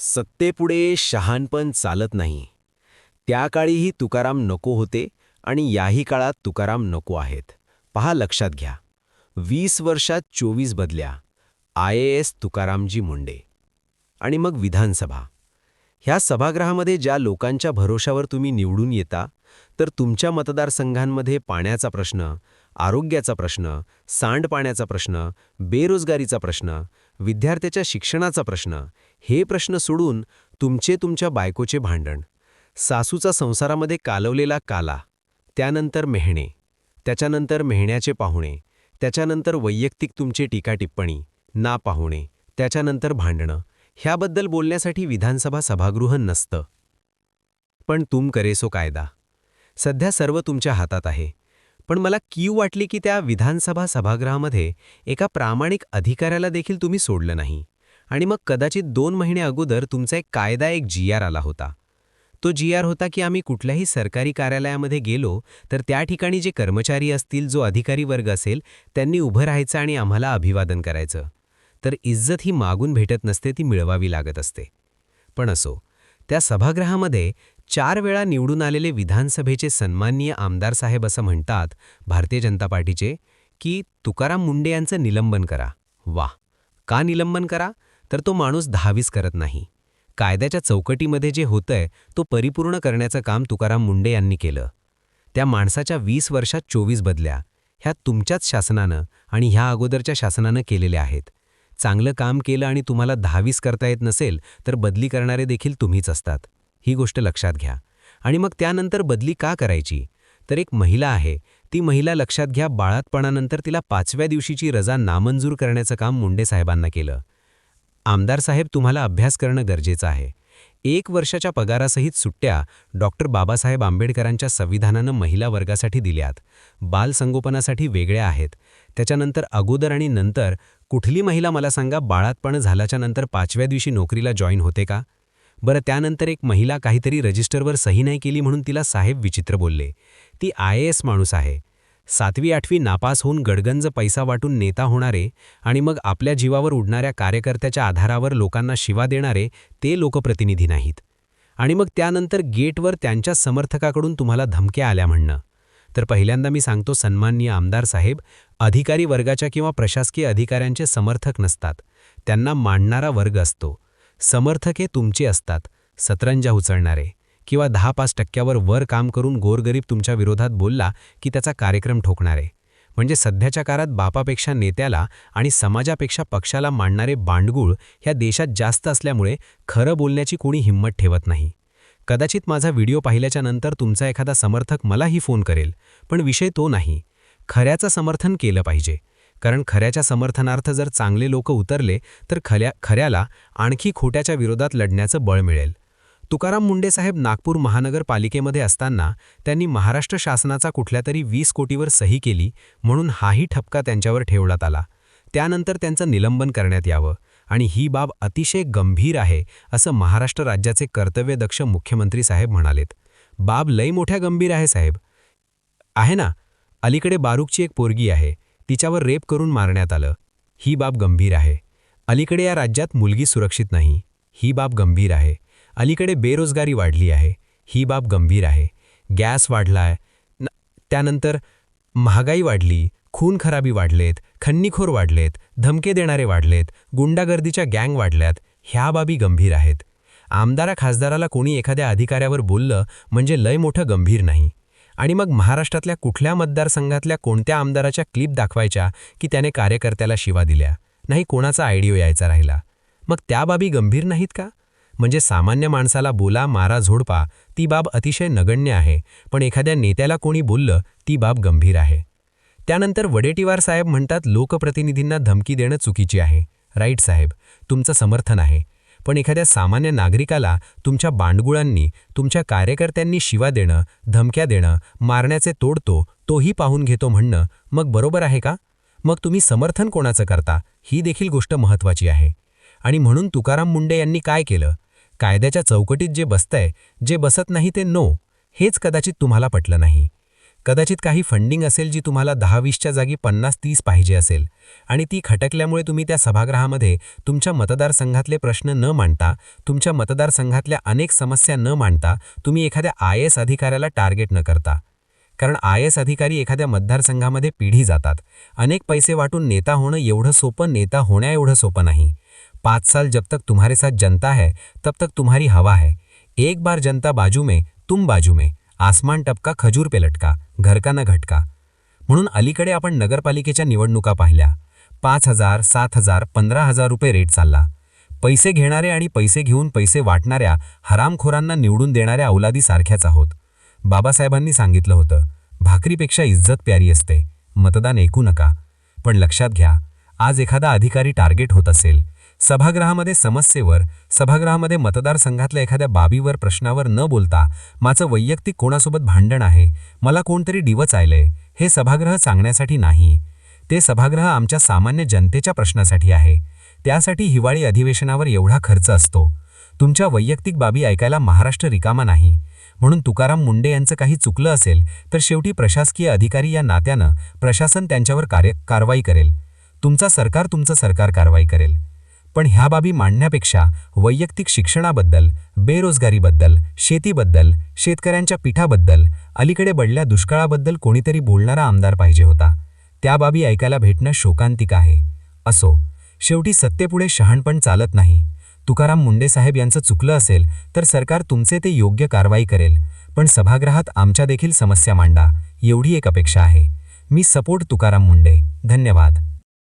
सत्तेपुढे शहाणपण चालत नाही. त्या काळीही तुकाराम नको होते आणि याही काळात तुकाराम नको आहेत. पहा, लक्षात घ्या. 20 वर्षात 24 बदल्या. IAS तुकारामजी मुंडे. आणि मग विधानसभा. ह्या सभागृहामध्ये ज्या लोकांच्या भरोशावर तुम्ही निवडून येता, तर तुमच्या मतदारसंघांमध्ये पाण्याचा प्रश्न, आरोग्याचा प्रश्न, सांडपाण्याचा प्रश्न, बेरोजगारीचा प्रश्न, विद्यार्थ्याच्या शिक्षणाचा प्रश्न, हे प्रश्न सोडून तुमच्या बायकोचे भांडण, सासूचा संसारामध्ये कालवलेला काला, त्यानंतर मेहणे, त्याच्यानंतर मेहण्याचे पाहुणे, त्याच्यानंतर वैयक्तिक तुमचे टीका-टिप्पणी, ना पाहुणे, त्याच्यानंतर भांडणं, ह्याबद्दल बोलण्यासाठी विधानसभा सभागृह नसतं. पण तुम करे सो कायदा. सध्या सर्व तुमच्या हातात आहे. पण मला कीव वाटली की त्या विधानसभा सभागृहामध्ये एका प्रामाणिक अधिकाऱ्याला देखील तुम्ही सोडलं नाही. आणि मग कदाचित 2 महिने अगोदर तुमचा एक GR आला होता. तो GR होता की आम्ही कुठल्याही सरकारी कार्यालयामध्ये गेलो तर त्या ठिकाणी जे कर्मचारी असतील, जो अधिकारी वर्ग असेल, त्यांनी उभं राहायचं आणि आम्हाला अभिवादन करायचं. तर इज्जत ही मागून भेटत नसते, ती मिळवावी लागत असते. पण असो, त्या सभागृहामध्ये 4 वेळा निवडून आलेले विधानसभेचे सन्माननीय आमदार साहेब असं म्हणतात, भारतीय जनता पार्टीचे, की तुकाराम मुंडे यांचं निलंबन करा. वाह! का निलंबन करा? तर तो माणूस 10-20 करत नाही. कायद्याच्या चौकटीमध्ये जे होतंय तो परिपूर्ण करण्याचं काम तुकाराम मुंडे यांनी केलं. त्या माणसाच्या 20 वर्षात 24 बदल्या ह्या तुमच्याच शासनानं आणि ह्या अगोदरच्या शासनानं केलेल्या आहेत. चांगलं काम केलं आणि तुम्हाला 10-20 करता येत नसेल तर बदली करणारे देखील तुम्हीच असतात. ही गोष्ट लक्षात घ्या. आणि मग त्यानंतर बदली का करायची? तर एक महिला आहे, ती महिला लक्षात घ्या, बाळातपणानंतर तिला 5व्या दिवशीची रजा नामंजूर करण्याचं काम मुंडे साहेबांना केलं. आमदार साहेब, तुम्हाला अभ्यास करणं गरजेचं आहे. 1 वर्षाच्या पगारासहित सुट्ट्या डॉक्टर बाबासाहेब आंबेडकरांच्या संविधानानं महिला वर्गासाठी दिल्यात. बालसंगोपनासाठी वेगळ्या आहेत. त्याच्यानंतर अगोदर आणि नंतर कुठली महिला मला सांगा बाळातपण झाल्याच्या नंतर 5व्या दिवशी नोकरीला जॉईन होते का? बरं, त्यानंतर एक महिला काहीतरी रजिस्टरवर सही नाही केली म्हणून तिला साहेब विचित्र बोलले. ती IAS माणूस आहे. 7वी-8वी नापास होऊन गडगंज पैसा वाटून नेता होणारे आणि मग आपल्या जीवावर उडणाऱ्या कार्यकर्त्याच्या आधारावर लोकांना शिवा देणारे ते लोकप्रतिनिधी नाहीत. आणि मग त्यानंतर गेटवर त्यांच्या समर्थकाकडून तुम्हाला धमक्या आल्या म्हणणं. तर पहिल्यांदा मी सांगतो, सन्माननीय आमदार साहेब, अधिकारी वर्गाच्या किंवा प्रशासकीय अधिकाऱ्यांचे समर्थक नसतात. त्यांना मांडणारा वर्ग असतो. समर्थक हे तुमचे असतात, सतरंजा उचलणारे किंवा 10-5% वर काम करून गोरगरीब तुमच्या विरोधात बोलला की त्याचा कार्यक्रम ठोकणारे. म्हणजे सध्याच्या काळात बापापेक्षा नेत्याला आणि समाजापेक्षा पक्षाला मांडणारे बांडगुळ ह्या देशात जास्त असल्यामुळे खरं बोलण्याची कोणी हिंमत ठेवत नाही. कदाचित माझा व्हिडिओ पाहिल्याच्या नंतर तुमचा एखादा समर्थक मलाही फोन करेल, पण विषय तो नाही. खऱ्याचं समर्थन केलं पाहिजे, कारण खऱ्याच्या समर्थनार्थ जर चांगले लोक उतरले तर खऱ्याला आणखी खोट्याच्या विरोधात लढण्याचं बळ मिळेल. तुकाराम मुंडे साहेब नागपूर महानगरपालिकेमध्ये असताना त्यांनी महाराष्ट्र शासनाचा कुठल्यातरी 20 कोटीवर सही केली म्हणून हाही ठपका त्यांच्यावर ठेवण्यात आला. त्यानंतर त्यांचं निलंबन करण्यात यावं आणि ही बाब अतिशय गंभीर आहे असं महाराष्ट्र राज्याचे कर्तव्यदक्ष मुख्यमंत्री साहेब म्हणालेत. बाब लई मोठ्या गंभीर आहे साहेब. आहे ना, अलीकडे बारूकची एक पोरगी आहे, तिच्यावर रेप करून मारण्यात आलं. ही बाब गंभीर आहे. अलीकडे या राज्यात मुलगी सुरक्षित नाही. ही बाब गंभीर आहे. अलीकडे बेरोजगारी वाढली आहे. ही बाब गंभीर आहे. गॅस वाढलाय, त्यानंतर महागाई वाढली, खून खराबी वाढलेत, खन्नीखोर वाढलेत, धमके देणारे वाढलेत, गुंडागर्दीच्या गँग वाढल्यात. ह्या बाबी गंभीर आहेत. आमदारा खासदाराला कोणी एखाद्या अधिकाऱ्यावर बोललं म्हणजे लय मोठं गंभीर नाही. आणि मग महाराष्ट्रातल्या कुठल्या मतदारसंघातल्या कोणत्या आमदाराच्या क्लिप दाखवायच्या की त्याने कार्यकर्त्याला शिवा दिल्या, नाही कोणाचा आयडिओ यायचा राहिला. मग त्या बाबी गंभीर नाहीत का? म्हणजे सामान्य माणसाला बोला, मारा, झोडपा, ती बाब अतिशय नगण्य आहे, पण एखाद्या नेत्याला कोणी बोललं ती बाब गंभीर आहे. त्यानंतर वडेट्टीवार साहेब म्हणतात लोकप्रतिनिधींना धमकी देणं चुकीची आहे. राईट साहेब, तुमचं समर्थन आहे. पण एखाद्या सामान्य नागरिकाला तुमच्या बांडगुळांनी, तुमच्या कार्यकर्त्यांनी शिवा देणं, धमक्या देणं, मारण्याचे तोडतो, तोही पाहून घेतो म्हणणं मग बरोबर आहे का? मग तुम्ही समर्थन कोणाचं करता ही देखील गोष्ट महत्त्वाची आहे. आणि म्हणून तुकाराम मुंडे यांनी काय केलं? कायद्याच्या चौकटीत जे बसतंय, जे बसत नाही ते नो, हेच कदाचित तुम्हाला पटलं नाही. कदाचित काही फंडिंग असेल जी तुम्हाला 10-20च्या जागी 50-30 पाहिजे असेल आणि ती खटकल्यामुळे तुम्ही त्या सभागृहामध्ये तुमच्या मतदारसंघातले प्रश्न न मांडता, तुमच्या मतदारसंघातल्या अनेक समस्या न मांडता तुम्ही एखाद्या IAS अधिकाऱ्याला टार्गेट न करता. कारण IAS अधिकारी एखाद्या मतदारसंघामध्ये पिढी जातात. अनेक पैसे वाटून नेता होणं एवढं सोपं, नेता होण्या एवढं सोपं नाही. 5 साल जब तक तुम्हारे साथ जनता है तब तक तुम्हारी हवा है. एक बार जनता बाजू में, तुम बाजू में. आसमान टपका खजूर पे लटका, घर का न घटका. म्हणून अलीकडे आपण नगरपालिकेच्या निवडणुका पाहिल्या. 5,000, 7,000, 15,000 रुपये रेट चालला. पैसे घेणारे आणि पैसे घेऊन पैसे वाटणाऱ्या हरामखोरांना निवडून देणाऱ्या औलादी सारख्याच आहोत. बाबासाहेबांनी सांगितलं होतं, भाकरीपेक्षा इज्जत प्यारी असते. मतदान ऐकू नका. पण लक्षात घ्या, आज एखादा अधिकारी टार्गेट होत असेल, सभागृहामध्ये समस्येवर, सभागृहामध्ये मतदारसंघातल्या एखाद्या बाबीवर, प्रश्नावर न बोलता माझं वैयक्तिक कोणासोबत भांडण आहे, मला कोणतरी डिवचायलंय, हे सभागृह सांगण्यासाठी नाही. ते सभागृह आमच्या सामान्य जनतेच्या प्रश्नासाठी आहे. त्यासाठी हिवाळी अधिवेशनावर एवढा खर्च असतो. तुमच्या वैयक्तिक बाबी ऐकायला महाराष्ट्र रिकामा नाही. म्हणून तुकाराम मुंडे यांचं काही चुकलं असेल तर शेवटी प्रशासकीय अधिकारी या नात्यानं प्रशासन त्यांच्यावर कारवाई करेल. तुमचं सरकार कारवाई करेल. पण ह्या बाबी मांडण्यापेक्षा वैयक्तिक शिक्षणाबद्दल, बेरोजगारीबद्दल, शेतीबद्दल, शेतकऱ्यांच्या पिठाबद्दल, अलीकडे पडलेल्या दुष्काळाबद्दल कोणीतरी बोलणारा आमदार पाहिजे होता. त्या बाबी ऐकायला भेटणं शोकांतिक आहे. असो, शेवटी सत्तेपुढे शहाणपण चालत नाही. तुकाराम मुंडे साहेब यांचं चुकलं असेल तर सरकार तुमचे ते योग्य कारवाई करेल. पण सभागृहात आमच्या देखील समस्या मांडा, एवढी एक अपेक्षा आहे. मी सपोर्ट तुकाराम मुंडे. धन्यवाद.